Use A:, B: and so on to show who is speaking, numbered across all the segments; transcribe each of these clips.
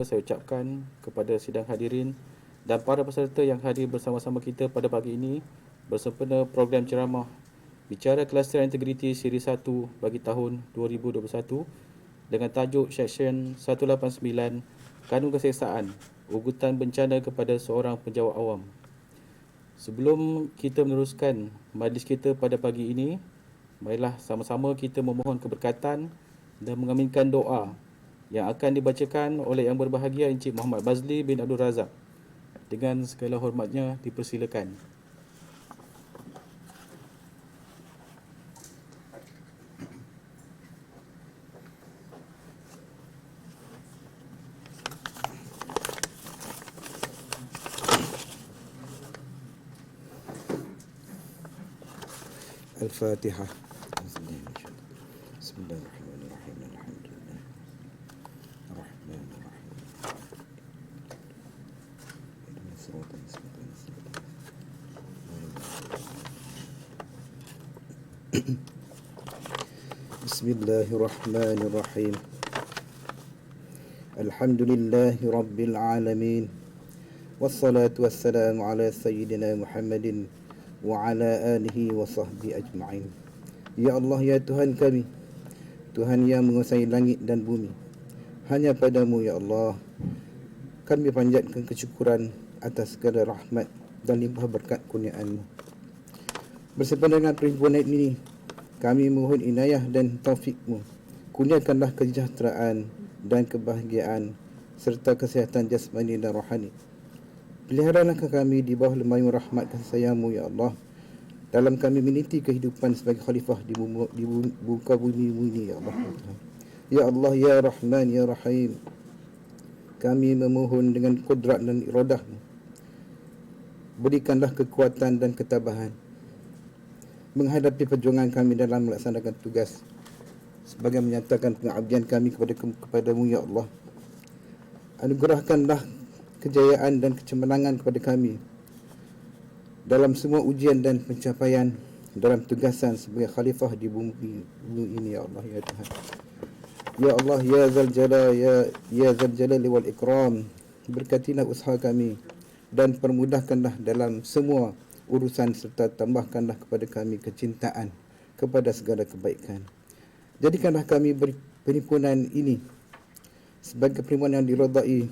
A: saya ucapkan kepada sidang hadirin dan para peserta yang hadir bersama-sama kita pada pagi ini bersempena program ceramah Bicara Kelestarian Integriti Siri 1 bagi tahun 2021 dengan tajuk Seksyen 189 Kanun Keseksaan, Ugutan Bencana kepada seorang penjawat awam. Sebelum kita meneruskan majlis kita pada pagi ini, marilah sama-sama kita memohon keberkatan dan mengaminkan doa yang akan dibacakan oleh Yang Berbahagia Encik Muhammad Bazli bin Abdul Razak. Dengan segala hormatnya dipersilakan.
B: الفاتحة. بسم الله الرحمن الرحيم الحمد لله الرحمن الرحيم اهدنا الصراط المستقيم بسم الله الرحمن الرحيم الحمد لله رب العالمين والصلاة والسلام على سيدنا محمد وعلى آله وصحبه أجمعين. Ya Allah, ya Tuhan kami, Tuhan yang menguasai langit dan bumi, hanya padamu ya Allah kami panjatkan kesyukuran atas segala rahmat dan limpah berkat kurniaan-Mu. Bersempena dengan perhimpunan ini, kami mohon inayah dan taufik-Mu. Kurniakanlah kesejahteraan dan kebahagiaan serta kesihatan jasmani dan rohani. Peliharalah kami di bawah lembayung rahmat kasih sayang-Mu ya Allah, dalam kami meniti kehidupan sebagai khalifah di muka bumi ini ya Allah. Ya Allah, ya Rahman, ya Rahim, kami memohon dengan kudrat dan iradah-Mu, berikanlah kekuatan dan ketabahan menghadapi perjuangan kami dalam melaksanakan tugas sebagai menyatakan pengabdian kami kepadamu ya Allah. Anugerahkanlah kejayaan dan kecemerlangan kepada kami dalam semua ujian dan pencapaian dalam tugasan sebagai khalifah di bumi ini ya Allah, ya Tuhan. Ya Allah, ya Zal Jalal, ya Zal Jalal wal Ikram, berkatilah usaha kami dan permudahkanlah dalam semua urusan serta tambahkanlah kepada kami kecintaan kepada segala kebaikan. Jadikanlah kami perhimpunan ini sebagai perhimpunan yang diridai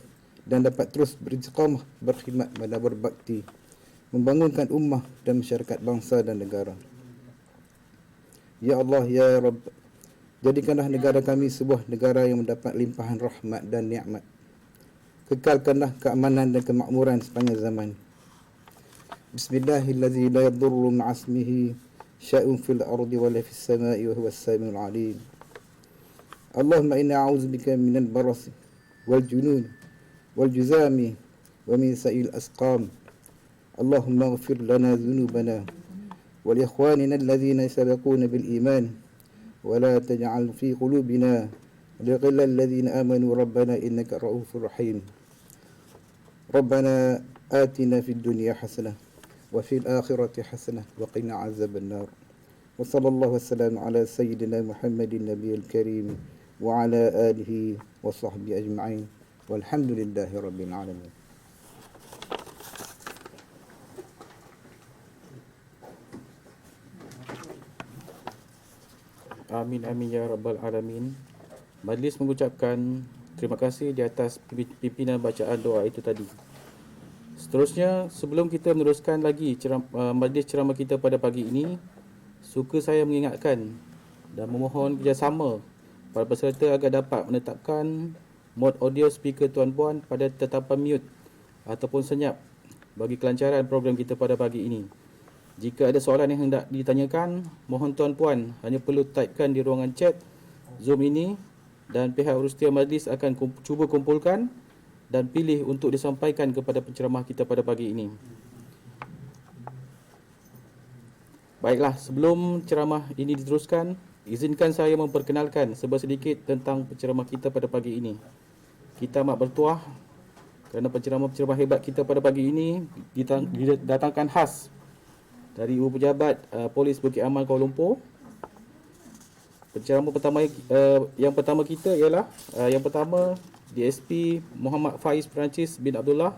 B: dan dapat terus beristiqamah berkhidmat dan berbakti membangunkan ummah dan masyarakat bangsa dan negara. Ya Allah, ya Rabb, jadikanlah negara kami sebuah negara yang mendapat limpahan rahmat dan nikmat. Kekalkanlah keamanan dan kemakmuran sepanjang zaman. Bismillahirrahmanirrahim. La yadurru ma'asmihi syai'un fil ardi wa la fis sama'i wa huwas samiul alim. Allahumma inna a'udzubika minal barasi wal junun wal juzami wa min sa'il asqam. Allahumma ighfir lana dhunubana wa li ikhwanina alladhina sabaquna bil iman wa la taj'al fi qulubina lighilla alladhina amanu rabbana innaka ra'ufur rahim. Rabbana atina fid dunya hasanah wa fil akhirati hasanah wa qina 'adzaban nar. Wa sallallahu wasallam ala sayyidina Muhammadin nabiyil karim wa ala alihi wa sahbihi ajma'in. Walhamdulillahi rabbil alamin.
A: Amin amin ya rabbal alamin. Majlis mengucapkan terima kasih di atas pimpinan bacaan doa itu tadi. Seterusnya, sebelum kita meneruskan lagi majlis ceramah kita pada pagi ini, suka saya mengingatkan dan memohon kerjasama para peserta agar dapat menetapkan mod audio speaker tuan-puan pada tetapan mute ataupun senyap bagi kelancaran program kita pada pagi ini. Jika ada soalan yang hendak ditanyakan, mohon tuan-puan hanya perlu typekan di ruangan chat Zoom ini dan pihak urusia majlis akan cuba kumpulkan dan pilih untuk disampaikan kepada penceramah kita pada pagi ini. Baiklah, sebelum ceramah ini diteruskan, izinkan saya memperkenalkan sedikit tentang penceramah kita pada pagi ini. Kita amat bertuah kerana penceramah-penceramah hebat kita pada pagi ini didatangkan khas dari Ibu Pejabat Polis Bukit Aman Kuala Lumpur. Penceramah pertama yang pertama kita ialah yang pertama DSP Muhammad Faiz Perancis bin Abdullah,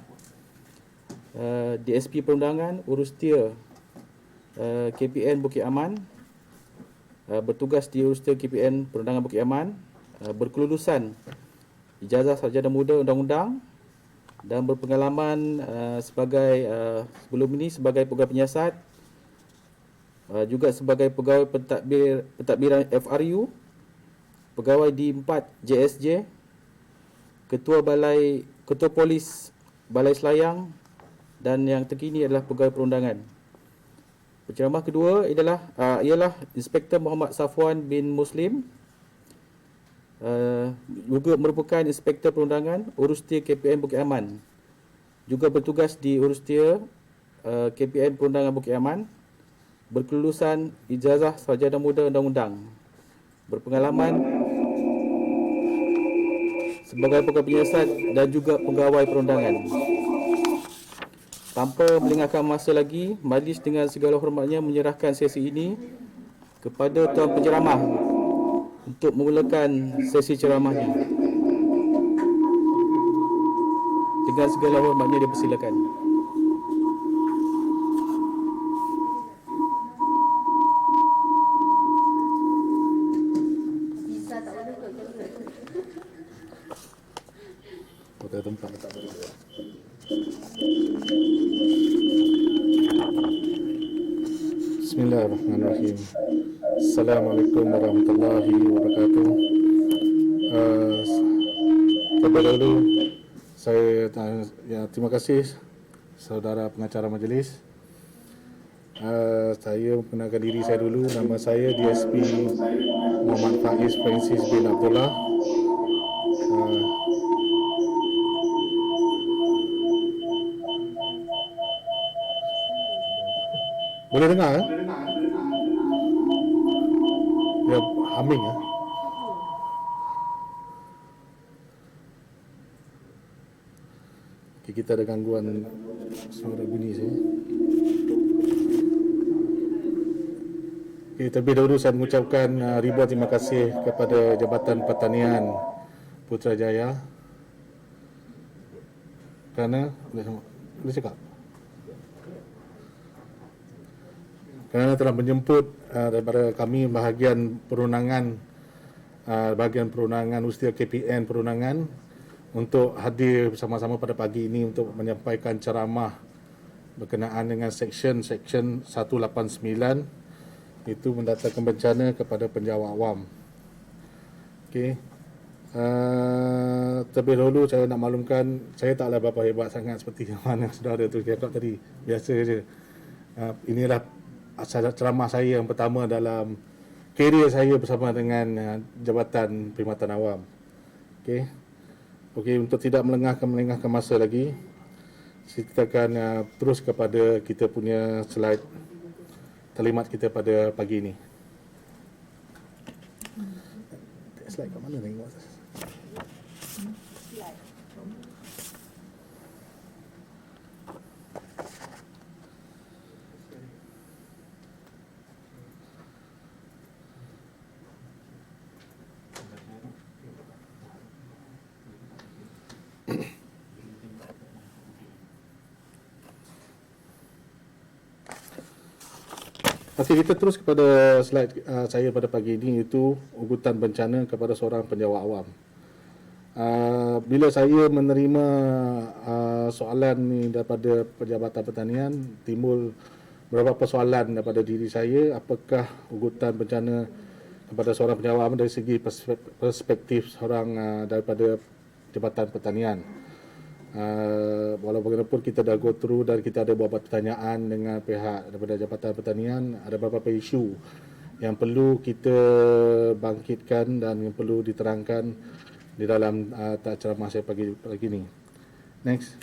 A: DSP Perundangan Urustia KPN Bukit Aman, bertugas di Urustia KPN Perundangan Bukit Aman, berkelulusan ijazah sarjana muda undang-undang dan berpengalaman sebagai sebelum ini sebagai pegawai penyiasat, juga sebagai pegawai pentadbiran FRU, pegawai di 4 JSJ, ketua polis Balai Selayang, dan yang terkini adalah pegawai perundangan. Penceramah kedua ialah Inspektor Muhammad Safwan bin Muslim, juga merupakan Inspektor Perundangan Urustia KPN Bukit Aman, juga bertugas di Urustia KPN Perundangan Bukit Aman, berkelulusan ijazah sarjana muda undang-undang, berpengalaman sebagai pegawai penyiasat dan juga pegawai perundangan. Tanpa melengahkan masa lagi, majlis dengan segala hormatnya menyerahkan sesi ini kepada Tuan Penceramah untuk memulakan sesi ceramahnya. Dengan segala hormatnya dipersilakan.
C: Pada tempat letak dulu. Bismillahirrahmanirrahim. Assalamualaikum warahmatullahi wabarakatuh. Terlebih dahulu saya terima kasih saudara pengacara majlis. Saya memperkenalkan diri saya dulu. Nama saya DSP Muhammad Faiz Perancis bin Abdullah. Boleh dengar? Ya, humming ya. Okay, kita ada gangguan suara bunyi sini. Okay, terlebih dahulu saya mengucapkan ribuan terima kasih kepada Jabatan Pertanian Putrajaya kerana boleh cakap? Kerana telah menjemput daripada kami bahagian perundangan Urustia KPN Perundangan untuk hadir bersama-sama pada pagi ini untuk menyampaikan ceramah berkenaan dengan Seksyen 189, itu mendatangkan bencana kepada penjawat awam. Okey. Terlebih dahulu saya nak maklumkan saya taklah berapa hebat sangat seperti yang mana saudara tu cakap tadi. Biasa saja. Inilah ceramah saya yang pertama dalam kerjaya saya bersama dengan Jabatan Perkhidmatan Awam. Okey, untuk tidak melengahkan masa lagi, kita akan terus kepada kita punya slide taklimat kita pada pagi ini. Slide kat mana tengok? Okey, kita terus kepada slide saya pada pagi ini, iaitu ugutan bencana kepada seorang penjawat awam. Bila saya menerima soalan ni daripada Jabatan Pertanian, timbul beberapa soalan daripada diri saya, apakah ugutan bencana kepada seorang penjawat awam dari segi perspektif seorang daripada Jabatan Pertanian. Walaupun bagaimanapun kita dah go through dan kita ada beberapa pertanyaan dengan pihak daripada Jabatan Pertanian, ada beberapa isu yang perlu kita bangkitkan dan yang perlu diterangkan di dalam ceramah saya pagi ini. Next.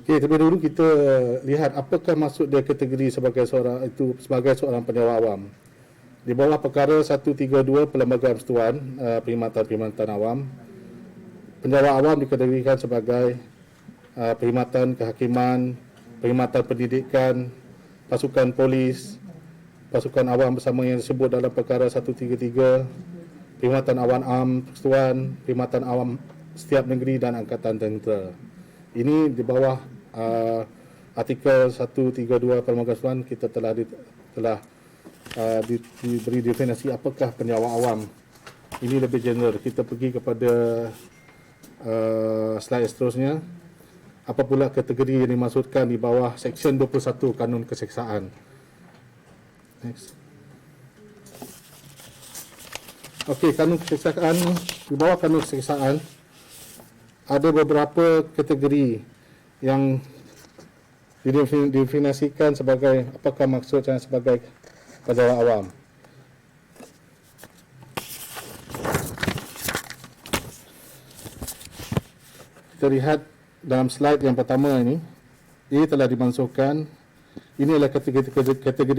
C: Okey, terlebih dahulu kita lihat apakah maksud dia kategori sebagai seorang penjawat awam. Di bawah perkara 132 Perlembagaan Persekutuan Perkhidmatan Awam, penjawat awam dikategorikan sebagai perkhidmatan kehakiman, perkhidmatan pendidikan, pasukan polis, pasukan awam bersama yang disebut dalam perkara 133, perkhidmatan awam am persekutuan, perkhidmatan awam setiap negeri dan angkatan tentera. Ini di bawah artikel 132 Perlembagaan Persekutuan kita telah diberi definisi apakah penjawat awam. Ini lebih general. Kita pergi kepada slide seterusnya. Apa pula kategori yang dimaksudkan di bawah Seksyen 21 Kanun Keseksaan. Next. Okey, Kanun Keseksaan. Di bawah Kanun Keseksaan ada beberapa kategori yang didefinisikan sebagai apakah maksudnya sebagai penjawat awam. Kita lihat dalam slide yang pertama ini, A telah dimansuhkan. Ini adalah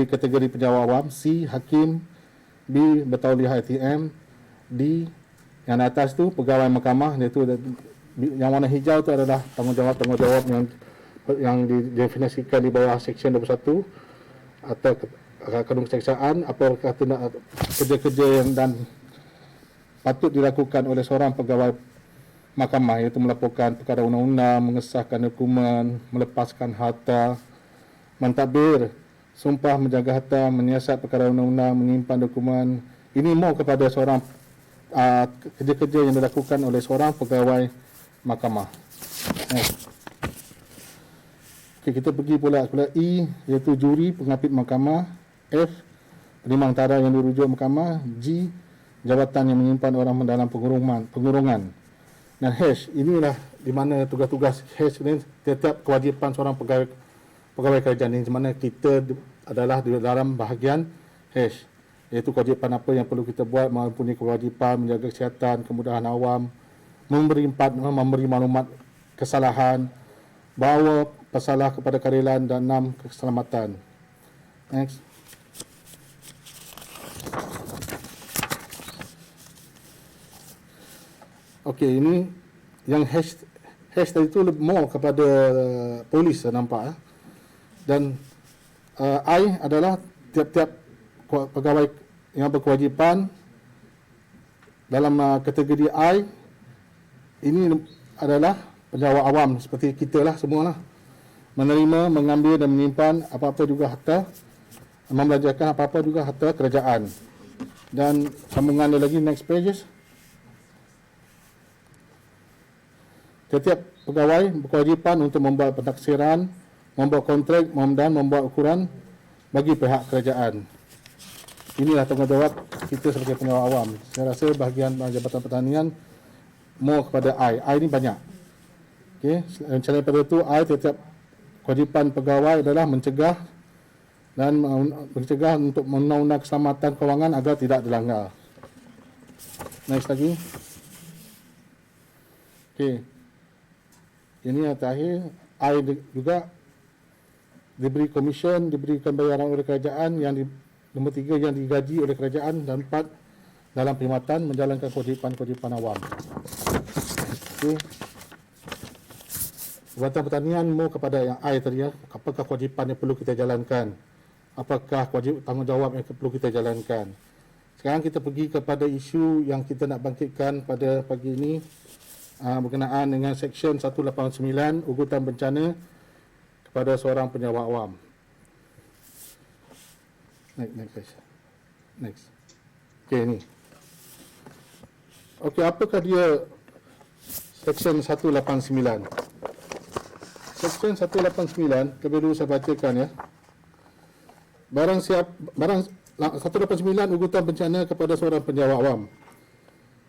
C: kategori penjawat awam. C, hakim. B, bertauliah ATM. D, yang atas tu pegawai mahkamah, iaitu yang warna hijau tu adalah tanggungjawab yang didefinisikan di bawah Seksyen 21 atau Kanun Keseksaan. Apakah kerja-kerja yang dan patut dilakukan oleh seorang pegawai mahkamah, iaitu melaporkan perkara undang-undang, mengesahkan dokumen, melepaskan harta, mentadbir, sumpah menjaga harta, menyiasat perkara undang-undang, menyimpan dokumen. Ini mau kepada seorang kerja-kerja yang dilakukan oleh seorang pegawai mahkamah. Okay, kita pergi pula E, iaitu juri pengapit mahkamah. F, penerima antara yang dirujuk mahkamah. G, jabatan yang menyimpan orang dalam pengurungan. Dan H, inilah di mana tugas-tugas H ini, setiap kewajipan seorang pegawai kerajaan ini, di mana kita adalah di dalam bahagian H, iaitu kewajipan apa yang perlu kita buat, mempunyai kewajipan menjaga kesihatan, kemudahan awam, memberi maklumat kesalahan, bawa pesalah kepada keadilan, dan 6, keselamatan. Next. Okey, ini yang hash tadi itu more kepada polis, saya nampak. Dan I adalah tiap-tiap pegawai yang berkewajipan dalam kategori I. Ini adalah penjawat awam seperti kita lah, semualah. Menerima, mengambil dan menyimpan apa-apa juga harta, membelanjakan apa-apa juga harta kerajaan. Dan sambungan dia lagi, next pages. Setiap pegawai berkewajipan untuk membuat pentaksiran, membuat kontrak dan membuat ukuran bagi pihak kerajaan. Inilah tanggungjawab kita sebagai penjawat awam. Saya rasa bahagian Jabatan Pertanian more kepada I ini banyak. Okey, selain daripada itu, setiap kewajipan pegawai adalah mencegah untuk undang-undang keselamatan kewangan agar tidak dilanggar. Next lagi. Okey. Ini yang terakhir, I juga diberi komisen, diberikan bayaran oleh kerajaan, nombor 3 yang digaji oleh kerajaan, dan 4 dalam perkhidmatan menjalankan kewajipan awam. Okay. Jabatan Pertanian mau kepada yang I tadi, apakah kewajipan yang perlu kita jalankan? Apakah tanggungjawab yang perlu kita jalankan? Sekarang kita pergi kepada isu yang kita nak bangkitkan pada pagi ini, berkenaan dengan Seksyen 189 ugutan bencana kepada seorang penjawat awam. Next. Okey, ni. Okey, apakah dia Seksyen 189? Seksyen 189, lebih dulu saya bacakan ya. Barang 189 ugutan bencana kepada seorang penjawat awam.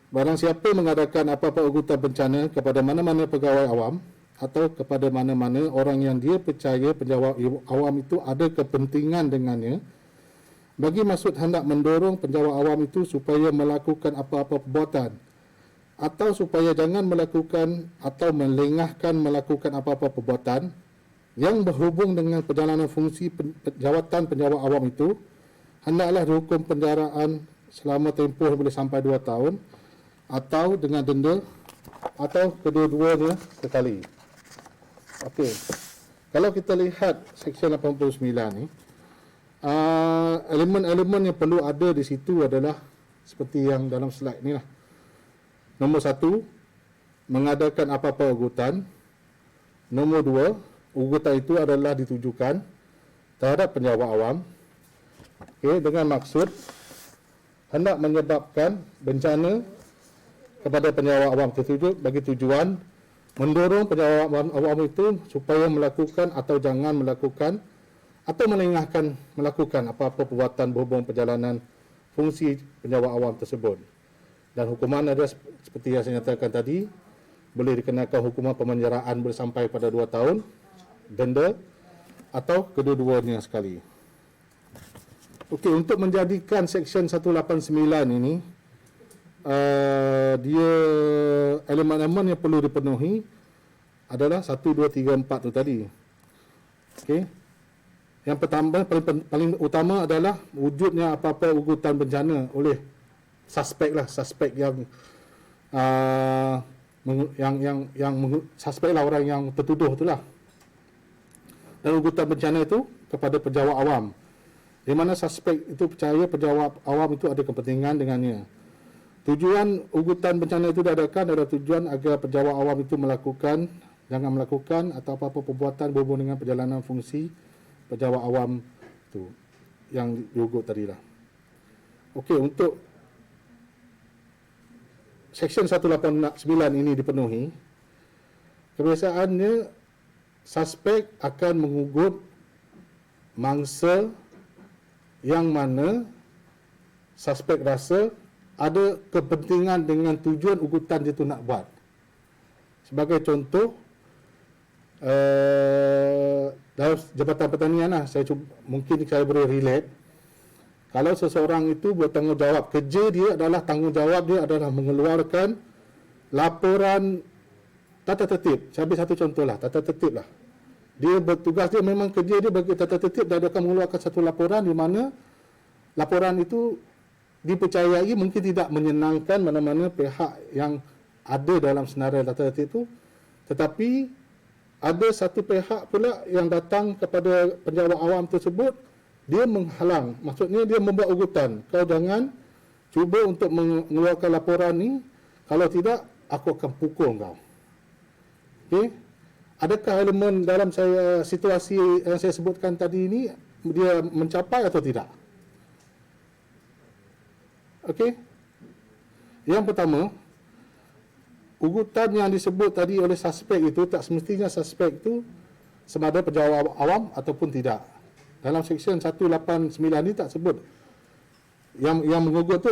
C: Barang siapa mengadakan apa-apa ugutan bencana kepada mana-mana pegawai awam atau kepada mana-mana orang yang dia percaya penjawat awam itu ada kepentingan dengannya, bagi maksud hendak mendorong penjawat awam itu supaya melakukan apa-apa perbuatan atau supaya jangan melakukan atau melengahkan melakukan apa-apa perbuatan yang berhubung dengan perjalanan fungsi jawatan penjawat awam itu, hendaklah dihukum penjaraan selama tempoh boleh sampai 2 tahun atau dengan denda atau kedua-duanya sekali. Okey. Kalau kita lihat Seksyen 89 ni, elemen-elemen yang perlu ada di situ adalah seperti yang dalam slide ni lah. Nombor 1, mengadakan apa-apa ugutan. Nombor 2, ugutan itu adalah ditujukan terhadap penjawat awam, dengan maksud hendak menyebabkan bencana kepada penjawat awam tersebut bagi tujuan mendorong penjawat awam itu supaya melakukan atau jangan melakukan atau melengahkan melakukan apa-apa perbuatan berhubung perjalanan fungsi penjawat awam tersebut. Dan hukuman ada seperti yang saya nyatakan tadi, boleh dikenakan hukuman pemenjaraan boleh sampai pada 2 tahun, denda atau kedua-duanya sekali. Okey, untuk menjadikan Seksyen 189 ini, dia elemen-elemen yang perlu dipenuhi adalah 1, 2, 3, 4 tu tadi. Okey. Yang pertama, paling utama adalah wujudnya apa-apa ugutan bencana oleh suspek yang suspek lah, orang yang tertuduh itulah. Dan ugutan bencana itu kepada penjawat awam, di mana suspek itu percaya penjawat awam itu ada kepentingan dengannya. Tujuan ugutan bencana itu diadakan adalah tujuan agar penjawat awam itu jangan melakukan atau apa-apa perbuatan berhubung dengan perjalanan fungsi penjawat awam itu yang diugut tadi lah. Okey, untuk Seksyen 189 ini dipenuhi, kebiasaannya suspek akan mengugut mangsa yang mana suspek rasa ada kepentingan dengan tujuan ugutan dia tu nak buat. Sebagai contoh, dalam Jabatan Pertanian lah, mungkin saya boleh relate. Kalau seseorang itu bertanggungjawab, kerja dia adalah tanggungjawab dia adalah mengeluarkan laporan tata tertib. Saya ambil satu contoh lah, tata tertib lah. Dia bertugas, dia memang kerja dia bagi tata tertib dan dia akan mengeluarkan satu laporan di mana laporan itu dipercayai mungkin tidak menyenangkan mana-mana pihak yang ada dalam senarai tata tertib itu, tetapi ada satu pihak pula yang datang kepada penjawat awam tersebut, dia menghalang, maksudnya dia membuat ugutan, kau jangan cuba untuk mengeluarkan laporan ni, kalau tidak aku akan pukul kau. Okey, adakah elemen dalam situasi yang saya sebutkan tadi ini dia mencapai atau tidak? Okey, yang pertama, ugutan yang disebut tadi oleh suspek itu tak semestinya suspek itu sama ada penjawat awam ataupun tidak. Dalam Seksyen 189 ni tak sebut. Yang mengugut tu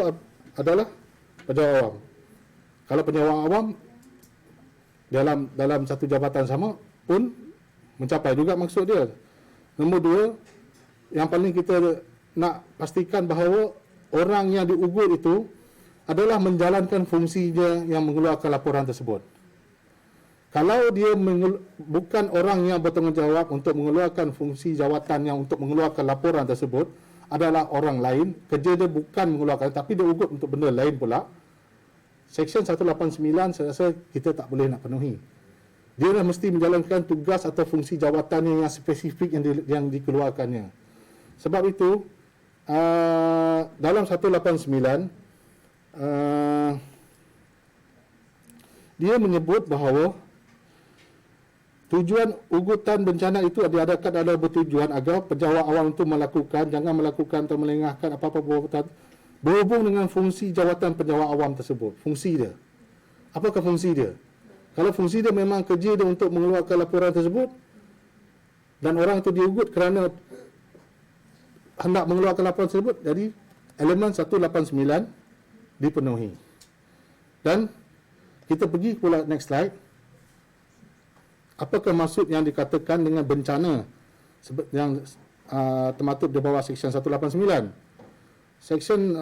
C: adalah penjawat awam. Kalau penjawat awam dalam satu jabatan sama pun mencapai juga maksud dia. Nombor 2, yang paling kita nak pastikan bahawa orang yang diugut itu adalah menjalankan fungsinya yang mengeluarkan laporan tersebut. Kalau dia bukan orang yang bertanggungjawab untuk mengeluarkan fungsi jawatan yang untuk mengeluarkan laporan tersebut, adalah orang lain, kerja dia bukan mengeluarkan tapi dia ugut untuk benda lain pula, Seksyen 189 saya rasa kita tak boleh nak penuhi. Dia dah mesti menjalankan tugas atau fungsi jawatannya yang spesifik yang dikeluarkannya. Sebab itu dalam 189 dia menyebut bahawa tujuan ugutan bencana itu diadakan adalah bertujuan agar penjawat awam itu jangan melakukan atau melengahkan apa-apa perbuatan berhubung dengan fungsi jawatan penjawat awam tersebut. Fungsi dia. Apakah fungsi dia? Kalau fungsi dia memang kerja dia untuk mengeluarkan laporan tersebut dan orang itu diugut kerana hendak mengeluarkan laporan tersebut, jadi elemen 189 dipenuhi. Dan kita pergi pula next slide. Apakah maksud yang dikatakan dengan bencana yang termaktub di bawah Seksyen 189? Seksyen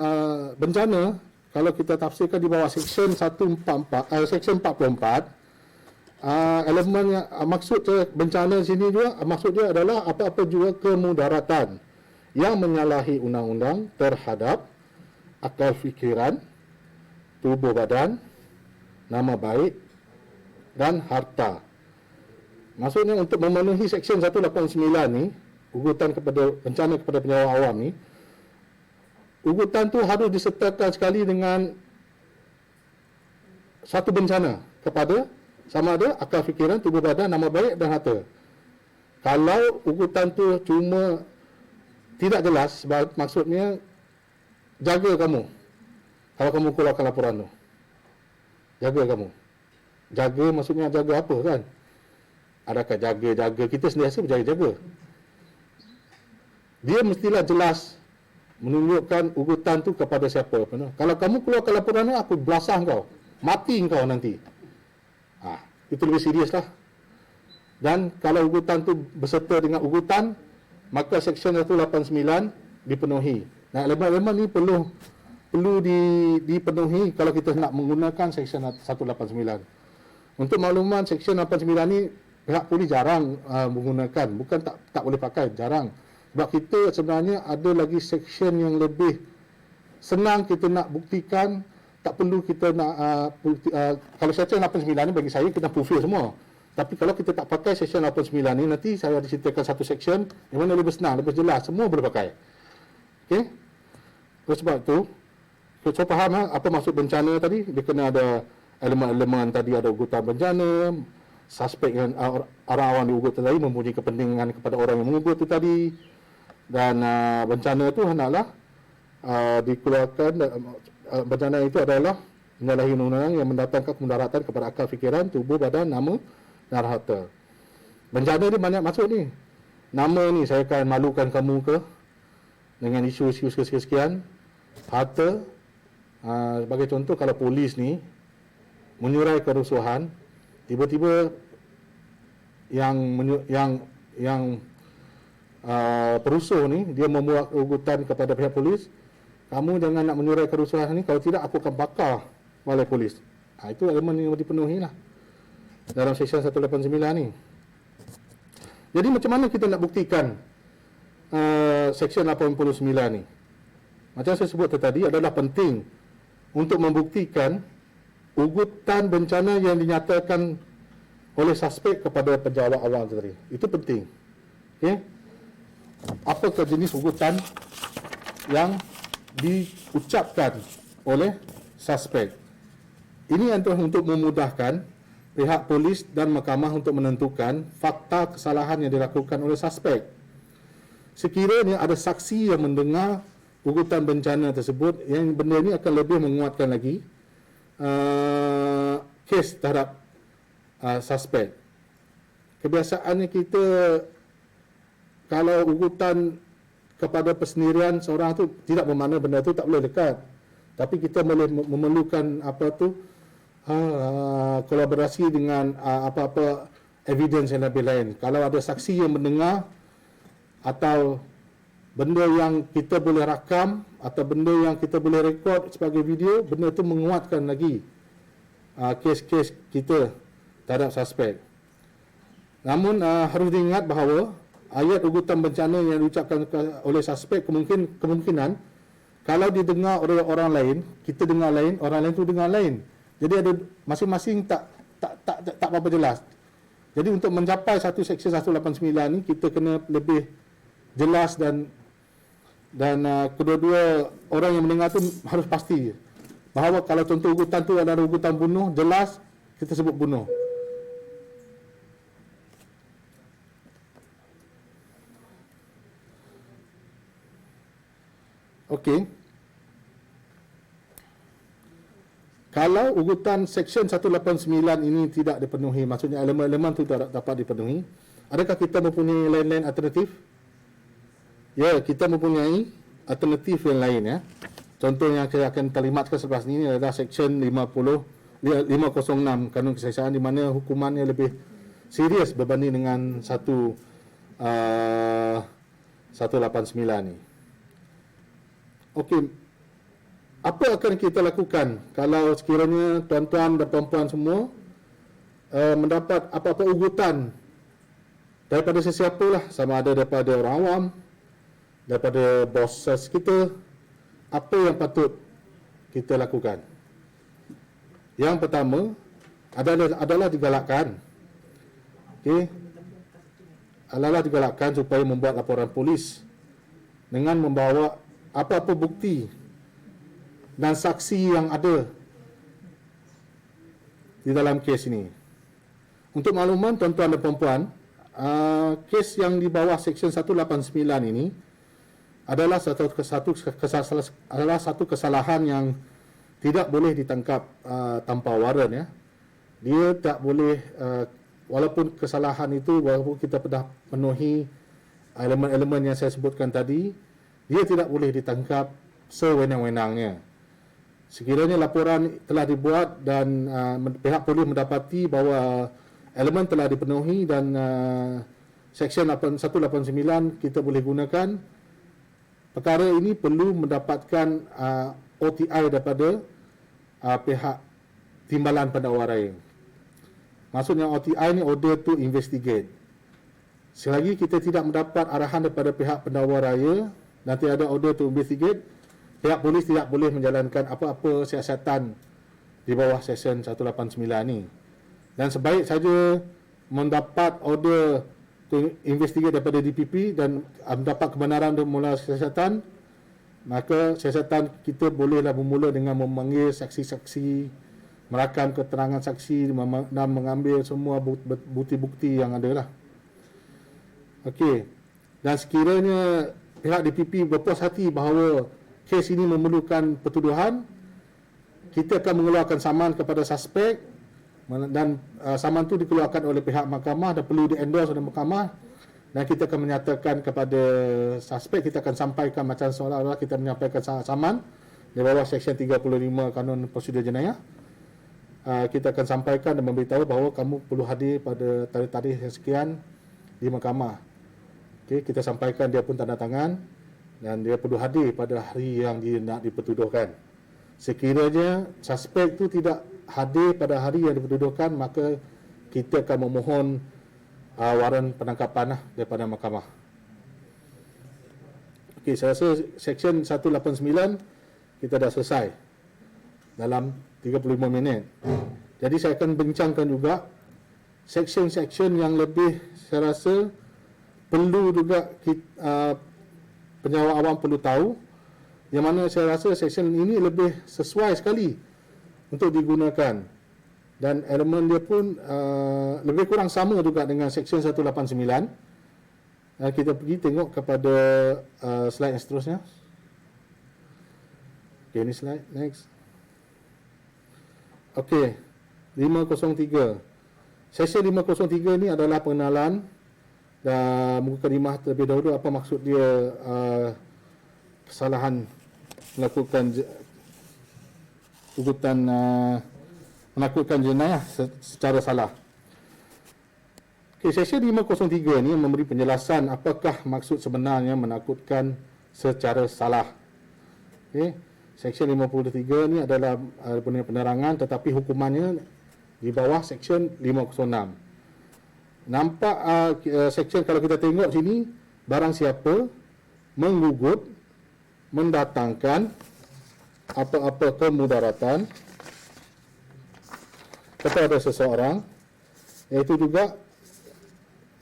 C: bencana, kalau kita tafsirkan di bawah Seksyen 144, Seksyen 44, elemen yang maksud bencana sini juga, maksud dia adalah apa-apa juga kemudaratan yang menyalahi undang-undang terhadap akal fikiran, tubuh badan, nama baik dan harta. Maksudnya untuk memenuhi Seksyen 189 ni, ugutan kepada bencana kepada penyewa awam ni, ugutan tu harus disertakan sekali dengan satu bencana kepada sama ada akal fikiran, tubuh badan, nama baik dan harta. Kalau ugutan tu cuma tidak jelas, maksudnya jaga kamu. Kalau kamu keluarkan laporan tu, jaga kamu. Jaga maksudnya jaga apa kan? Adakah jaga-jaga, kita sentiasa berjaga-jaga. Dia mestilah jelas menunjukkan ugutan tu kepada siapa. Kalau kamu keluarkan laporan tu, aku belasah kau, mati kau nanti. Itu lebih serius lah. Dan kalau ugutan tu berserta dengan ugutan, maka Seksyen 189 dipenuhi. Nah, elemen-elemen ni perlu dipenuhi kalau kita nak menggunakan Seksyen 189. Untuk makluman, Seksyen 89 ni pihak polis jarang menggunakan, bukan tak boleh pakai, jarang. Sebab kita sebenarnya ada lagi seksyen yang lebih senang kita nak buktikan, tak perlu kita nak kalau Seksyen 89 ni bagi saya kita fulfill semua. Tapi kalau kita tak pakai Seksyen 89 ni, nanti saya ada ceritakan satu seksyen yang mana lebih senang, lebih jelas, semua boleh pakai. Okey? Oleh sebab tu, kita faham apa maksud bencana tadi. Dia kena ada elemen-elemen tadi, ada ugutan bencana, suspek yang orang awam diugut tadi mempunyai kepentingan kepada orang yang mengugut itu tadi, dan bencana itu hendaklah dikeluarkan. Bencana itu adalah menyalahi undang-undang yang mendatangkan kemudaratan kepada akal fikiran, tubuh badan, nama dan harta. Bencana ni banyak masuk ni. Nama ni saya akan malukan kamu ke dengan isu-isu sekian. Harta, sebagai contoh, kalau polis ni menyurai kerusuhan, tiba-tiba yang perusuh ni dia membuat ugutan kepada pihak polis, kamu jangan nak menyurai kerusuhan ni, kalau tidak aku akan bakar balai polis. Itu elemen yang dipenuhi lah dalam Seksyen 189 ni. Jadi macam mana kita nak buktikan Seksyen 89 ni? Macam saya sebut tadi, adalah penting untuk membuktikan ugutan bencana yang dinyatakan oleh suspek kepada penjawat awam tadi. Itu penting. Okay? Apakah jenis ugutan yang diucapkan oleh suspek? Ini untuk memudahkan pihak polis dan mahkamah untuk menentukan fakta kesalahan yang dilakukan oleh suspek. Sekiranya ada saksi yang mendengar ugutan bencana tersebut, yang benda ini akan lebih menguatkan lagi kes terhadap suspek. Kebiasaannya kita, kalau ugutan kepada persendirian seorang tu, tidak bermakna benda tu tak boleh dekat, tapi kita boleh memerlukan kolaborasi dengan apa-apa evidence yang lebih lain. Kalau ada saksi yang mendengar, atau benda yang kita boleh rakam, atau benda yang kita boleh rekod sebagai video, benda itu menguatkan lagi kes-kes kita terhadap suspek. Namun harus diingat bahawa ayat ugutan bencana yang diucapkan oleh suspek kemungkinan kalau didengar oleh orang lain, kita dengar lain, orang lain tu dengar lain. Jadi ada masing-masing tak apa jelas. Jadi untuk mencapai satu Seksyen 189 ni, kita kena lebih jelas dan kedua-dua orang yang mendengar tu harus pasti bahawa kalau contoh ugutan tu adalah ugutan bunuh, jelas kita sebut bunuh. Okey. Kalau ugutan Seksyen 189 ini tidak dipenuhi, maksudnya elemen-elemen itu tidak dapat dipenuhi, adakah kita mempunyai lain-lain alternatif? Ya, kita mempunyai alternatif yang lain ya. Contoh yang saya akan terlimatkan selepas ini adalah Seksyen 506 Kanun Keseksaan, di mana hukumannya lebih serius berbanding dengan 189 ni. Okey. Apa akan kita lakukan kalau sekiranya tuan-tuan dan puan-puan semua mendapat apa-apa ugutan daripada sesiapa lah, sama ada daripada orang awam, daripada bosses kita, apa yang patut kita lakukan? Yang pertama adalah digalakkan. Okey. Adalah digalakkan supaya membuat laporan polis dengan membawa apa-apa bukti dan saksi yang ada di dalam kes ini. Untuk makluman tuan-tuan dan puan-puan, kes yang di bawah Seksyen 189 ini adalah satu kesalahan yang tidak boleh ditangkap tanpa waran, ya. Dia tak boleh, walaupun kesalahan itu, walaupun kita pernah penuhi elemen-elemen yang saya sebutkan tadi, dia tidak boleh ditangkap sewenang-wenangnya. Sekiranya laporan telah dibuat dan pihak polis mendapati bahawa elemen telah dipenuhi dan Seksyen 189 kita boleh gunakan, perkara ini perlu mendapatkan OTI daripada pihak Timbalan Pendakwa Raya. Maksudnya OTI ni order to investigate. Selagi kita tidak mendapat arahan daripada pihak pendakwa raya, nanti ada order to investigate, pihak polis tidak boleh menjalankan apa-apa siasatan di bawah Seksyen 189 ni. Dan sebaik saja mendapat order to investigate daripada DPP dan mendapat kebenaran untuk mula siasatan, maka siasatan kita bolehlah bermula dengan memanggil saksi-saksi, merakam keterangan saksi dan mengambil semua bukti-bukti yang ada lah. Okey. Dan sekiranya pihak DPP berpuas hati bahawa kes ini memerlukan pertuduhan, kita akan mengeluarkan saman kepada suspek dan saman itu dikeluarkan oleh pihak mahkamah dan perlu di-endorse oleh mahkamah, dan kita akan menyatakan kepada suspek, kita akan sampaikan macam seolah-olah kita menyampaikan saman di bawah Seksyen 35 Kanun Prosedur Jenayah. Kita akan sampaikan dan memberitahu bahawa kamu perlu hadir pada tarikh-tarikh yang sekian di mahkamah. Okey, kita sampaikan, dia pun tanda tangan dan dia perlu hadir pada hari yang dia nak dipertuduhkan. Sekiranya suspek itu tidak hadir pada hari yang dipertuduhkan, maka kita akan memohon waran penangkapan daripada mahkamah. Okey, saya rasa Seksyen 189 kita dah selesai dalam 35 minit. Jadi saya akan bincangkan juga seksyen-seksyen yang lebih saya rasa perlu juga penjawat awam perlu tahu, yang mana saya rasa seksyen ini lebih sesuai sekali untuk digunakan, dan elemen dia pun lebih kurang sama juga dengan Seksyen 189. Kita pergi tengok kepada slide yang seterusnya. Okay, ini slide next. Okey, 503. Seksyen 503 ni adalah pengenalan dan mukadimah terlebih dahulu, apa maksud dia kesalahan melakukan ugutan menakutkan jenayah secara salah. Okey, Seksyen 503 ni memberi penjelasan apakah maksud sebenarnya menakutkan secara salah. Okey, Seksyen 53 ni adalah penerangan, tetapi hukumannya di bawah Seksyen 506. Nampak seksyen, kalau kita tengok sini, barang siapa menggugut, mendatangkan apa-apa kemudaratan kepada seseorang, iaitu juga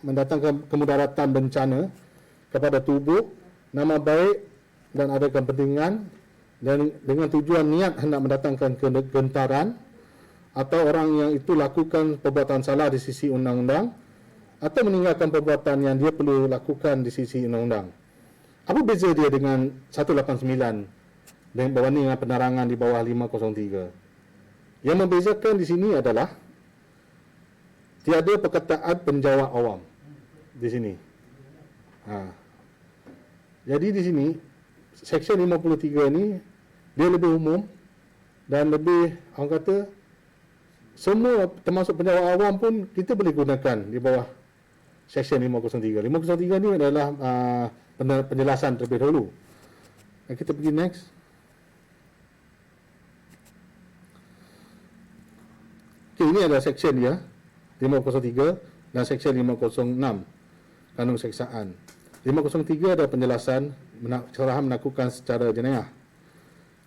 C: mendatangkan kemudaratan bencana kepada tubuh, nama baik dan ada kepentingan, dan dengan tujuan niat hendak mendatangkan kegentaran, atau orang yang itu lakukan perbuatan salah di sisi undang-undang, atau meninggalkan perbuatan yang dia perlu lakukan di sisi undang-undang. Apa beza dia dengan 189 dan berbanding dengan penerangan di bawah 503? Yang membezakan di sini adalah tiada perkataan penjawat awam di sini. Jadi di sini Seksyen 53 ni dia lebih umum dan lebih, orang kata, semua termasuk penjawat awam pun kita boleh gunakan di bawah Seksyen 503. 503 ni adalah penjelasan terlebih dahulu. Kita pergi next. Okay, ini adalah seksyen dia, 503 dan Seksyen 506 Kanun Seksaan. 503 ada penjelasan kesalahan melakukan secara jenayah.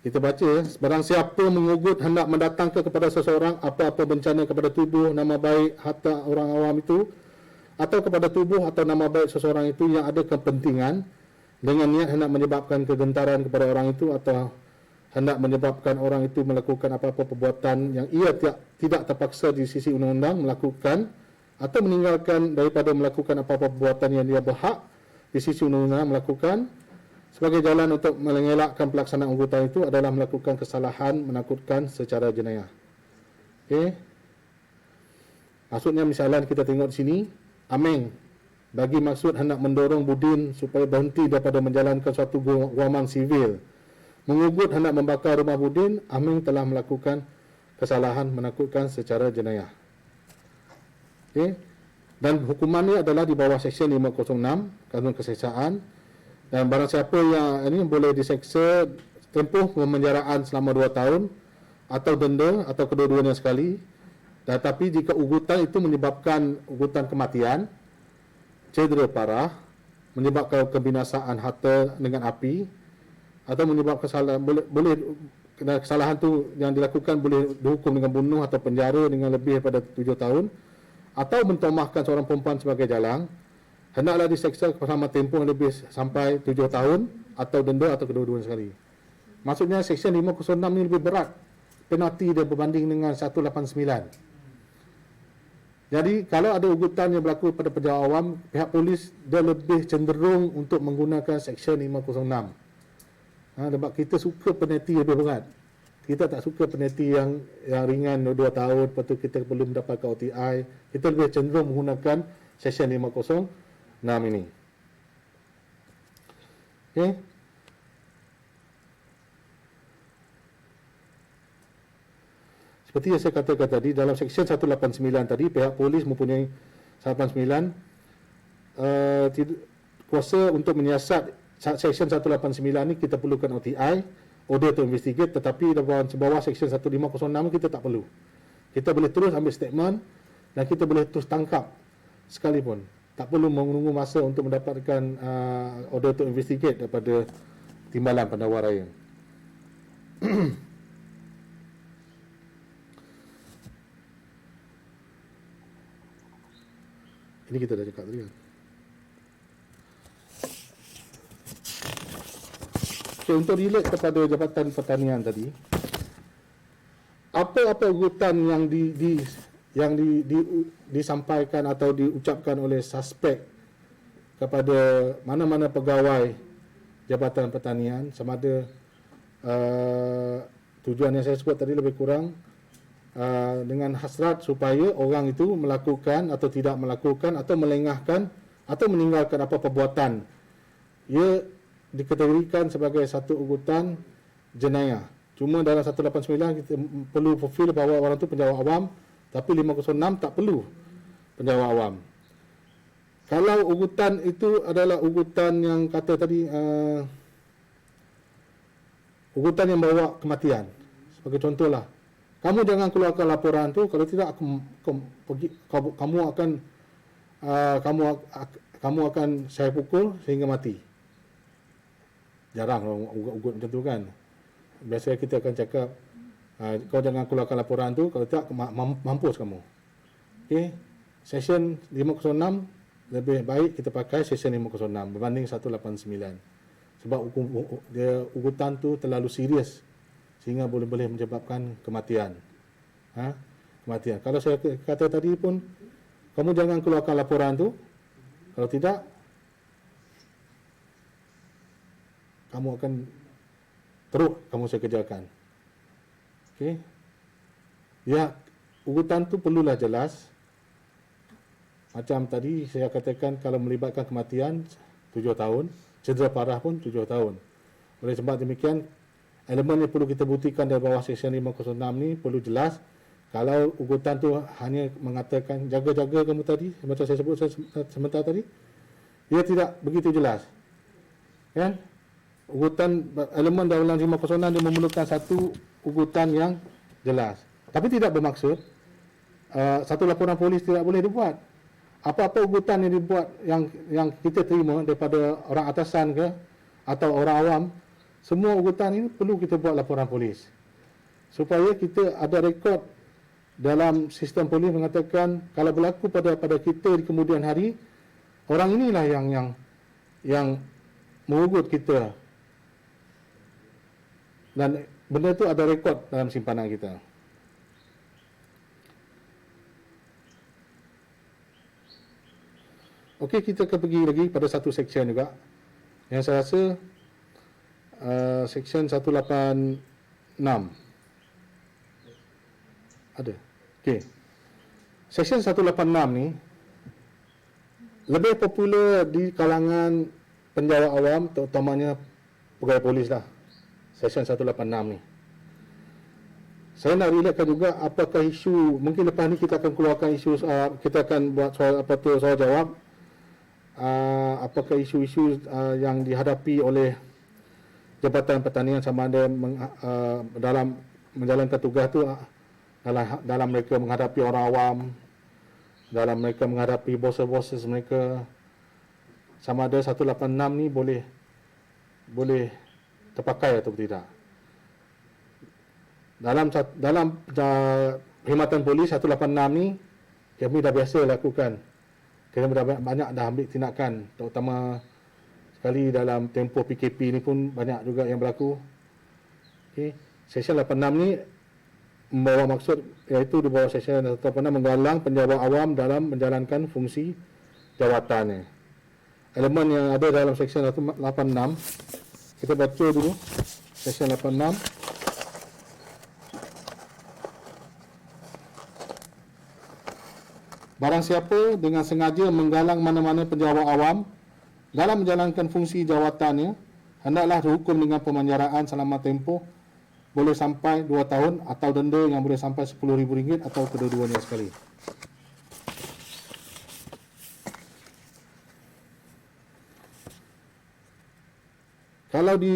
C: Kita baca, barang siapa mengugut hendak mendatangkan kepada seseorang apa-apa bencana kepada tubuh, nama baik, harta orang awam itu, atau kepada tubuh atau nama baik seseorang itu yang ada kepentingan dengan niat hendak menyebabkan kegentaran kepada orang itu atau hendak menyebabkan orang itu melakukan apa-apa perbuatan yang ia tidak terpaksa di sisi undang-undang melakukan atau meninggalkan daripada melakukan apa-apa perbuatan yang dia berhak di sisi undang-undang melakukan, sebagai jalan untuk mengelakkan pelaksanaan ugutan itu adalah melakukan kesalahan menakutkan secara jenayah. Okey. Maksudnya misalnya kita tengok di sini, ameng bagi maksud hendak mendorong Budin supaya berhenti daripada menjalankan suatu guaman sivil. Mengugut hendak membakar rumah Budin, ameng telah melakukan kesalahan menakutkan secara jenayah. Okey. Dan hukumannya adalah di bawah Seksyen 506 Kanun Keseksaan. Dan barang siapa yang ini boleh diseksa tempoh pemenjaraan selama 2 tahun atau denda atau kedua-duanya sekali. Tetapi jika ugutan itu menyebabkan ugutan kematian, cedera parah, menyebabkan kebinasaan harta dengan api atau menyebabkan kesalahan itu yang dilakukan boleh dihukum dengan bunuh atau penjara dengan lebih daripada 7 tahun atau mentomahkan seorang perempuan sebagai jalang, hendaklah diseksa selama tempoh yang lebih sampai 7 tahun atau denda atau kedua-duanya sekali. Maksudnya Seksyen 506 ni lebih berat penalti dia berbanding dengan 189. Jadi kalau ada ugutan yang berlaku pada pejabat awam, pihak polis dia lebih cenderung untuk menggunakan Seksyen 506. Sebab kita suka penalti lebih berat. Kita tak suka penalti yang ringan 2 tahun, lepas tu kita perlu mendapatkan OTI. Kita lebih cenderung menggunakan Seksyen 506 ini. Okey. Seperti yang saya katakan tadi, dalam Seksyen 189 tadi, pihak polis mempunyai 189 kuasa untuk menyiasat. Seksyen 189 ni kita perlukan OTI, order to investigate, tetapi bawah Seksyen 1506 kita tak perlu. Kita boleh terus ambil statement dan kita boleh terus tangkap sekalipun. Tak perlu menunggu masa untuk mendapatkan order to investigate daripada Timbalan Pendakwa Raya. Ini kita dah cakap tadi kan. Okay, untuk relate kepada Jabatan Pertanian tadi, apa-apa ugutan yang disampaikan atau diucapkan oleh suspek kepada mana-mana pegawai Jabatan Pertanian, sama ada tujuan yang saya sebut tadi lebih kurang dengan hasrat supaya orang itu melakukan atau tidak melakukan atau melengahkan atau meninggalkan apa perbuatan, ia dikategorikan sebagai satu ugutan jenayah. Cuma dalam 189 kita perlu fulfill bahawa orang itu penjawat awam, tapi 506 tak perlu penjawat awam. Kalau ugutan itu adalah ugutan yang kata tadi ugutan yang bawa kematian, sebagai contohlah, kamu jangan keluarkan laporan tu, kalau tidak kamu akan saya pukul sehingga mati. Jarang orang ugut macam tu kan. Biasanya kita akan cakap, kau jangan keluarkan laporan tu, kalau tak mampus kamu. Okey, Seksyen 506 lebih baik kita pakai Seksyen 506 berbanding 189. Sebab ugutan tu terlalu serius sehingga boleh menyebabkan kematian. Kematian. Kalau saya kata tadi pun, kamu jangan keluarkan laporan tu, kalau tidak kamu akan teruk kamu saya kerjakan. Okey. Ya, ugutan tu perlulah jelas. Macam tadi saya katakan, kalau melibatkan kematian 7 tahun, cedera parah pun 7 tahun. Oleh sebab demikian, elemen yang perlu kita buktikan dari bawah Seksyen 506 ni perlu jelas. Kalau ugutan tu hanya mengatakan jaga-jaga kamu tadi, macam saya sebut sebentar tadi, ia tidak begitu jelas. Kan? Ugutan elemen dalam 506 dia memerlukan satu ugutan yang jelas. Tapi tidak bermaksud satu laporan polis tidak boleh dibuat. Apa-apa ugutan yang dibuat yang kita terima daripada orang atasan ke atau orang awam, semua ugutan ini perlu kita buat laporan polis. Supaya kita ada rekod dalam sistem polis mengatakan kalau berlaku pada kita di kemudian hari, orang inilah yang mengugut kita. Dan benda itu ada rekod dalam simpanan kita. Okey, kita akan pergi lagi pada satu seksyen juga. Yang saya rasa seksyen 186. Ada. Okey. Seksyen 186 ni lebih popular di kalangan penjawat awam, terutamanya pegawai polis lah. Seksyen 186 ni. Saya nak relaxkan juga apakah isu, mungkin lepas ni kita akan keluarkan isu, kita akan buat soal jawab. Apakah isu-isu yang dihadapi oleh Jabatan Pertanian sama ada dalam menjalankan tugas tu, dalam mereka menghadapi orang awam, dalam mereka menghadapi bos-bos mereka, sama ada 186 ni boleh terpakai atau tidak. Dalam perkhidmatan polis 186 ni kami dah biasa lakukan. Kami dah banyak dah ambil tindakan, terutama sekali dalam tempoh PKP ni pun banyak juga yang berlaku. Okay. Seksyen 86 ni membawa maksud, iaitu di bawah seksyen 186 menggalang penjawat awam dalam menjalankan fungsi jawatannya. Elemen yang ada dalam seksyen 186, kita baca dulu seksyen 86. Barang siapa dengan sengaja menggalang mana-mana penjawat awam dalam menjalankan fungsi jawatannya, hendaklah dihukum dengan pemanjaraan selama tempoh boleh sampai 2 tahun atau denda yang boleh sampai RM10,000 atau kedua-duanya sekali. Kalau di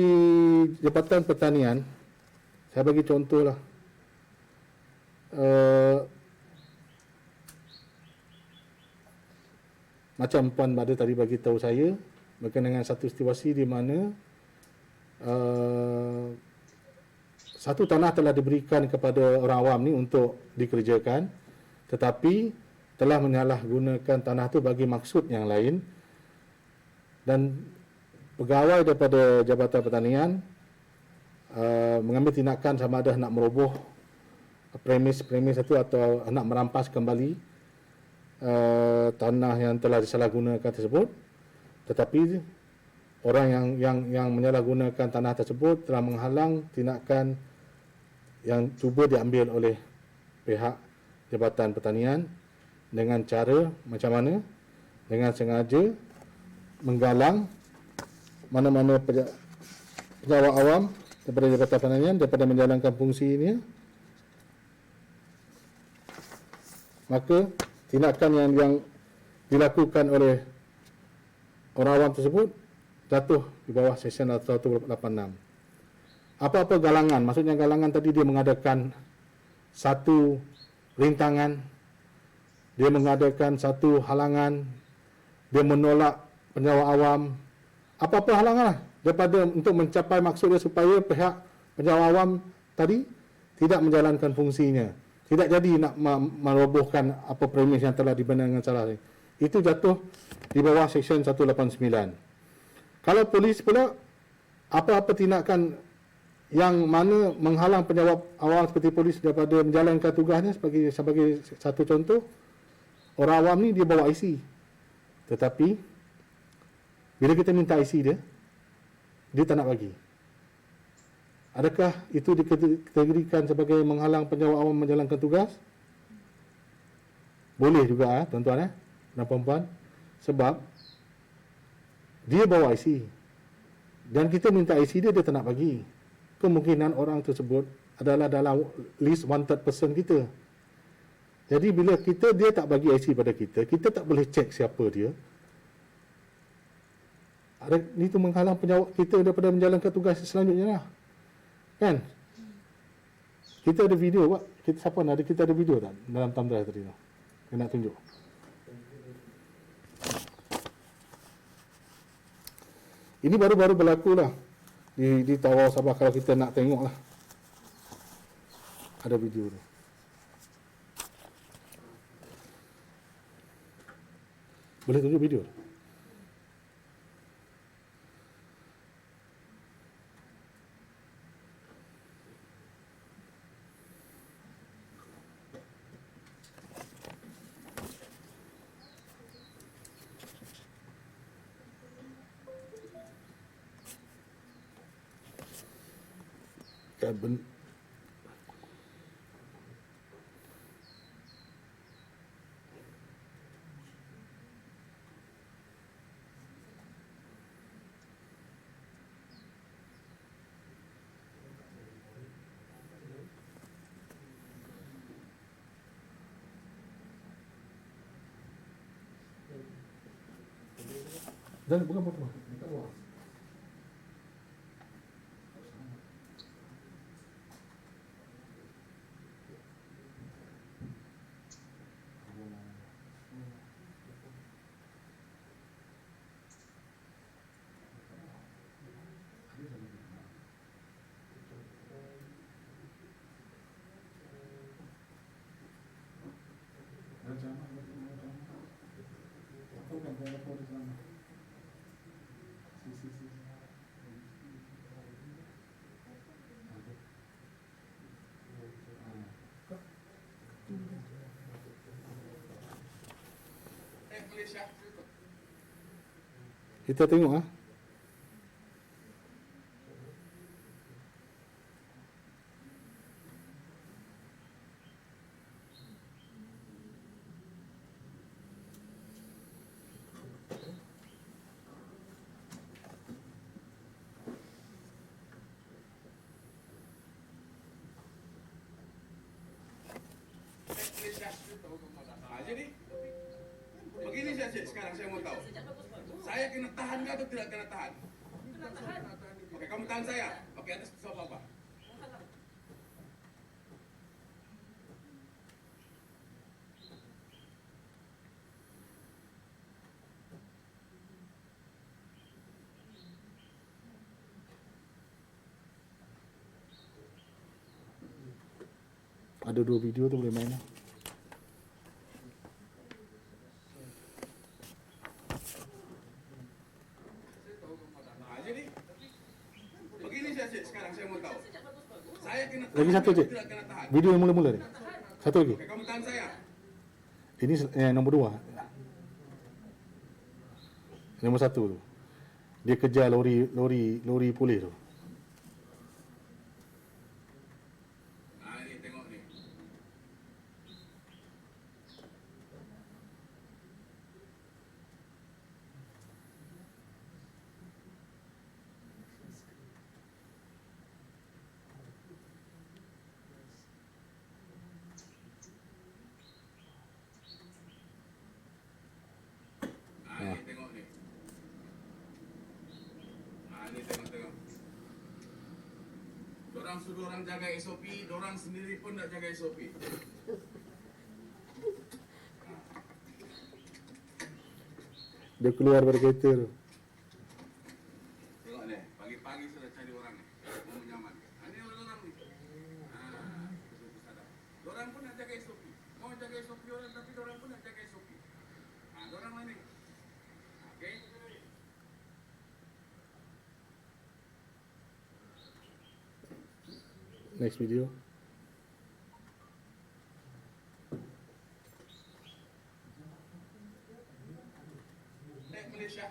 C: Jabatan Pertanian, saya bagi contohlah. Macam Puan Bada tadi bagi tahu saya berkenaan dengan satu situasi di mana satu tanah telah diberikan kepada orang awam ni untuk dikerjakan, tetapi telah menyalahgunakan tanah tu bagi maksud yang lain, dan pegawai daripada Jabatan Pertanian mengambil tindakan sama ada nak meroboh premis itu atau nak merampas kembali tanah yang telah disalahgunakan tersebut. Tetapi orang yang menyalahgunakan tanah tersebut telah menghalang tindakan yang cuba diambil oleh pihak Jabatan Pertanian dengan cara macam mana? Dengan sengaja menggalang mana-mana penjawat awam daripada Jabatan Pertanian daripada menjalankan fungsi ini, maka tindakan yang dilakukan oleh orang awam tersebut jatuh di bawah seksyen 186. Apa-apa galangan, maksudnya galangan tadi dia mengadakan satu rintangan, dia mengadakan satu halangan, dia menolak penjawat awam, apa-apa halangan lah, daripada untuk mencapai maksud dia supaya pihak penjawat awam tadi tidak menjalankan fungsinya, tidak jadi nak merobohkan apa premis yang telah dibina dengan salah. Itu jatuh di bawah seksyen 189. Kalau polis pula, apa-apa tindakan yang mana menghalang penjawat awam seperti polis daripada menjalankan tugasnya, sebagai satu contoh, orang awam ni dia bawa IC, tetapi bila kita minta IC dia tak nak bagi. Adakah itu dikategorikan sebagai menghalang penjawat awam menjalankan tugas? Boleh juga tuan-tuan dan puan-puan, sebab dia bawa IC dan kita minta IC dia tak nak bagi. Kemungkinan orang tersebut adalah dalam list wanted person kita. Jadi bila dia tak bagi IC pada kita tak boleh cek siapa dia. Itu menghalang penjawat kita daripada menjalankan tugas selanjutnya lah. Kan? Kita ada video Pak. Kita ada video tak dalam thumb drive tadi tu? Saya nak tunjuk. Ini baru-baru berlaku lah di Tawau Sabah, kalau kita nak tengok lah. Ada video tu. Boleh tunjuk video tu? Kan dan bukan apa-apa. Kita buat. Kita tengok ah.
D: Jadi begini saja sekarang saya mau tahu. Saya kena tahan nggak atau tidak kena tahan? Kena tahan. Oke, kamu tahan saya. Oke, atas sebab apa?
C: Ada 2 video tu boleh main lah.
D: Jadi begini saja sekarang saya mau tahu. Saya kena tahan
C: Lagi satu
D: nggak
C: je.
D: atau tidak kena tahan?
C: Video yang mula-mula ni. Satu lagi.
D: Oke, kamu tahan saya.
C: Ini nombor 2. Nombor 1 tu. Dia kejar lori polis tu.
D: Nah, ini tengok nih. Nah, ini tengok nih. Nah, ini tengok. Dorang suruh orang jaga SOP, dorang sendiri pun tak jaga SOP.
C: Dia keluar dari kereta tu.
D: Tengok nih, pagi-pagi sudah cari orang nih, mau menyamankan. Nah, ini orang nih. Nah, itu sadar. Dorang pun nak jaga SOP. Mau jaga SOP orang, tapi dorang pun nak jaga SOP. Nah, dorang mana nih? Oke.
C: Next video.
D: Malaysia.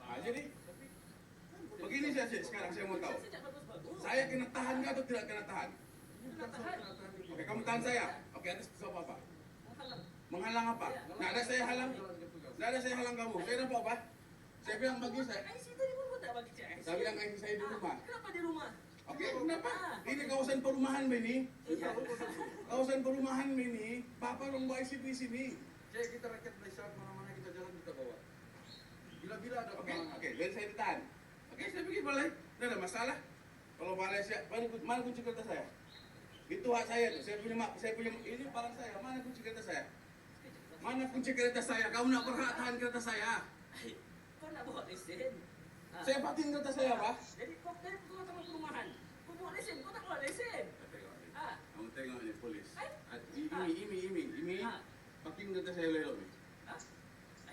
D: Nah, jadi begini saja sekarang saya mau tahu. Saya kena tahan nggak atau tidak kena tahan? Oke, kamu tahan saya. Oke, atas sebab apa? Menghalang apa? Nggak ada saya halang. Nggak ada saya halang kamu. Saya nampak apa? Saya bilang bagi saya. Saya bilang IC saya di rumah.
E: Kenapa di rumah?
D: Oke, kenapa? Ini kawasan perumahan ini. Kawasan perumahan ini. Papa orang bawa IC di sini.
F: Cek, kita rakyat Malaysia, mana-mana kita jalan kita bawa. Bila-bila ada
D: Oke,
F: kemalangan.
D: oke. Dari saya ditahan. Okey, saya pergi balai. Tak ada masalah. Kalau balai siap, mana kunci kereta saya? Itu hak saya tu. Saya punya ini barang saya. Mana kunci kereta saya? Mana kunci kereta saya? Kamu nak berhak tahan kereta saya?
E: Kau nak bawa lesen?
D: Saya batin kereta saya, Pak.
E: Jadi kau datang ke perumahan. Kau bawa lesen, kau tak bawa lesen.
D: Kamu tengok ni polis.
E: Hai.
D: Ini.
E: Ha.
D: Parking kereta saya lelok ni.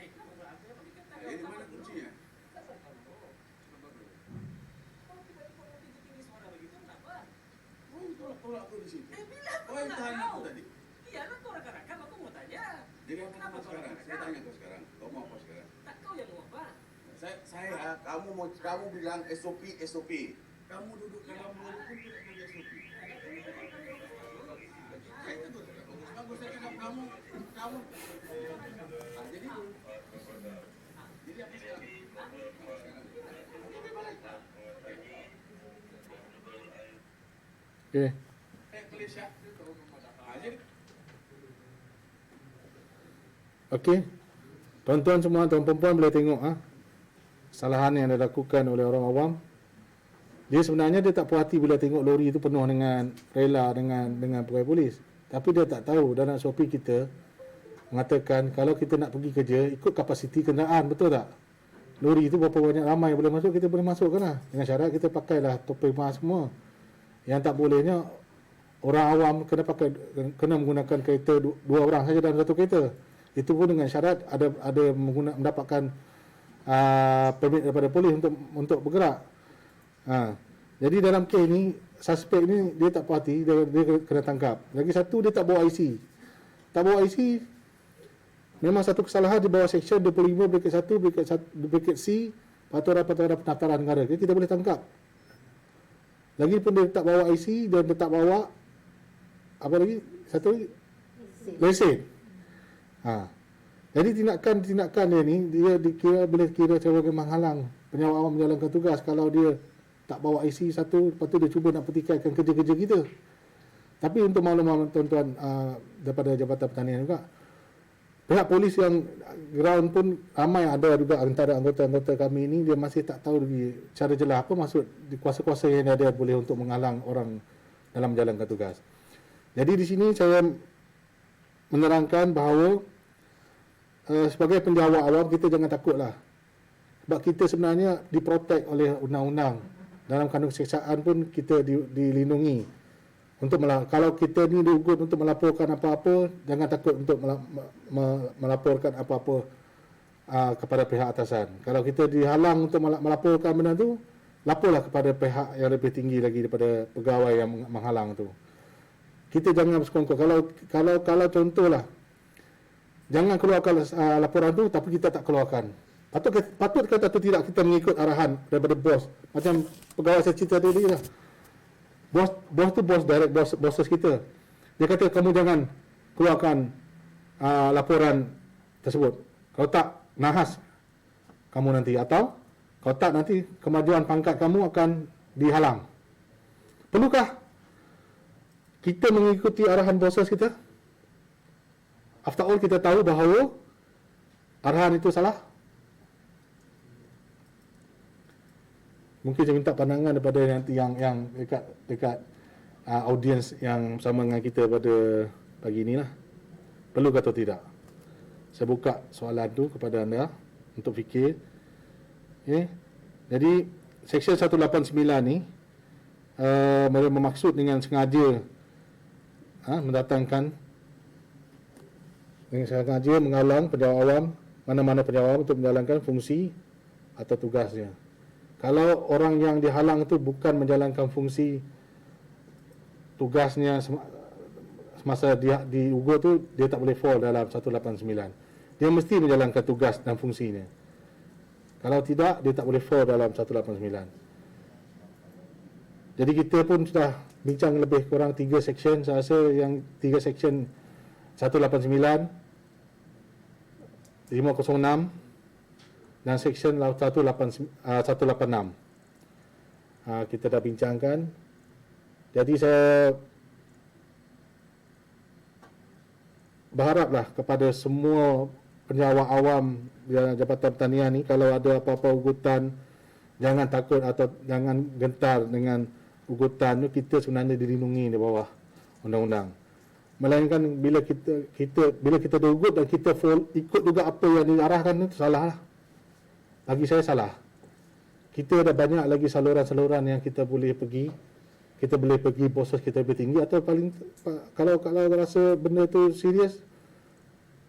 E: Kenapa buat apa? Bagi kata
D: Ini mana kuncinya?
E: kau tiba-tiba mau tinggi-tinggi suara begitu, kenapa?
D: Oh, tolak aku di situ.
E: Bila aku
D: Oh, yang
E: nak
D: tahan
E: tahu?
D: aku tadi.
E: Iyalah kau rakan-rakan, aku mau tanya.
D: Jadi apa
E: Kenapa
D: kamu
E: kau
D: sekarang?
E: rakan-rakan?
D: Saya tanya kau sekarang. Kau mau apa sekarang?
E: Tak kau yang mau apa?
D: Kamu bilang SOP. Kamu duduk dalam mobil pun tidak ada SOP. Saya tegur. Bagus saya cakap kamu. Jadi apa sekarang? Ini balik.
C: Okey.
D: Malaysia. Jadi
C: Okey. Tuan-tuan semua, tuan-puan boleh tengok kesalahan yang dilakukan oleh orang awam. Dia sebenarnya dia tak puas hati bila tengok lori itu penuh dengan rela dengan pegawai polis. Tapi dia tak tahu dalam SOP kita mengatakan kalau kita nak pergi kerja ikut kapasiti kenderaan, betul tak? Lori itu berapa banyak ramai boleh masuk, kita boleh masukkan lah. Dengan syarat kita pakailah topeng mask semua. Yang tak bolehnya orang awam kena menggunakan kereta dua orang saja dalam satu kereta. Itu pun dengan syarat ada mendapatkan permit daripada polis untuk bergerak. Jadi dalam kes ni suspek ni dia tak puas hati, dia kena tangkap. Lagi satu, dia tak bawa IC. Tak bawa IC memang satu kesalahan di bawah seksyen 25 bracket 1 bracket C Peraturan Pendaftaran Negara. Jadi kita boleh tangkap. Lagipun dia tak bawa IC dan dia tak bawa apa lagi? Satu lagi? Lesen. Jadi tindakan dia ni boleh kira sebagai menghalang penyewa awam menjalankan tugas. Kalau dia tak bawa IC satu, lepas tu dia cuba nak pertikaikan kerja-kerja kita. Tapi untuk makluman tuan-tuan daripada Jabatan Pertanian juga, pihak polis yang ground pun ramai ada juga antara anggota-anggota kami ni, dia masih tak tahu lagi cara jelas apa maksud di kuasa-kuasa yang ada boleh untuk menghalang orang dalam menjalankan tugas. Jadi di sini saya menerangkan bahawa sebagai penjawat awam kita jangan takutlah. Sebab kita sebenarnya diprotek oleh undang-undang. Dalam kandung seksaan pun kita dilindungi. Kalau kita ni diugut untuk melaporkan apa-apa, jangan takut untuk melaporkan apa-apa kepada pihak atasan. Kalau kita dihalang untuk melaporkan benda tu, laporlah kepada pihak yang lebih tinggi lagi daripada pegawai yang menghalang tu. Kita jangan bersekongkol. Kalau contohlah, jangan keluarkan laporan tu tapi kita tak keluarkan. Patut kata atau tidak kita mengikut arahan daripada bos. Macam pegawai saya cerita tadi lah. Bos tu direct bosses kita. Dia kata kamu jangan keluarkan laporan tersebut. Kalau tak, nahas kamu nanti. Atau kalau tak, nanti kemajuan pangkat kamu akan dihalang. Perlukah kita mengikuti arahan bosses kita? After all, kita tahu bahawa arahan itu salah. Mungkin saya minta pandangan daripada yang dekat audiens yang bersama dengan kita pada pagi ini lah. Perlu atau tidak? Saya buka soalan tu kepada anda untuk fikir. Okay. Jadi Seksyen 189 ni bermaksud dengan sengaja mendatangkan dengan sengaja menghalang penjawat awam, mana-mana penjawat awam untuk menjalankan fungsi atau tugasnya. Kalau orang yang dihalang itu bukan menjalankan fungsi tugasnya semasa dia diugut tu, dia tak boleh fall dalam 189. Dia mesti menjalankan tugas dan fungsinya. Kalau tidak, dia tak boleh fall dalam 189. Jadi kita pun sudah bincang lebih kurang 3 seksyen. Saya rasa yang 3 seksyen 189, 506 dan seksyen 186. Kita dah bincangkan. Jadi saya berharaplah kepada semua penjawat awam di Jabatan Pertanian ni, kalau ada apa-apa ugutan jangan takut atau jangan gentar dengan ugutan tu, kita sebenarnya dilindungi di bawah undang-undang. Melainkan bila kita diugut dan kita ikut juga apa yang diarahkan, itu salah lah. Bagi saya salah. Kita ada banyak lagi saluran-saluran yang kita boleh pergi. Kita boleh pergi proses kita lebih tinggi, atau kalau rasa benda tu serius,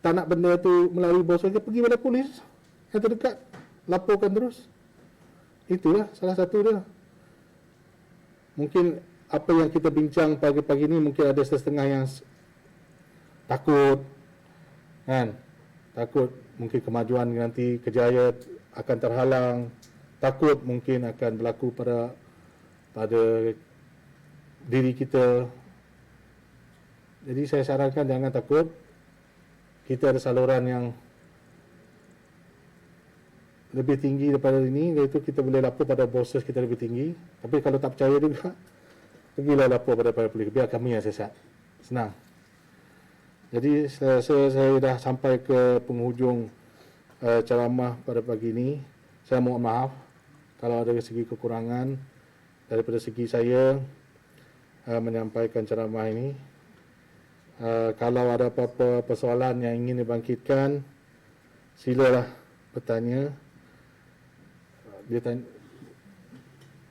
C: tak nak benda tu melalui proses, kita pergi pada polis yang terdekat, laporkan terus. Itulah salah satu dia. Mungkin apa yang kita bincang pagi-pagi ni, mungkin ada setengah yang takut, kan? Takut mungkin kemajuan nanti kejayaan akan terhalang, takut mungkin akan berlaku pada diri kita. Jadi saya sarankan jangan takut. Kita ada saluran yang lebih tinggi daripada ini, iaitu kita boleh lapor pada bosses kita lebih tinggi. Tapi kalau tak percaya juga, pergilah lapor pada polis, biar kami yang sesat. Senang. Jadi saya dah sampai ke penghujung ceramah pada pagi ini. Saya mohon maaf kalau ada segi kekurangan daripada segi saya menyampaikan ceramah ini. Kalau ada apa-apa persoalan yang ingin dibangkitkan, silalah bertanya. Dia tanya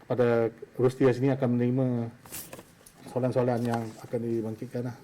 C: pada Rustia sini akan menerima soalan-soalan yang akan dibangkitkan lah.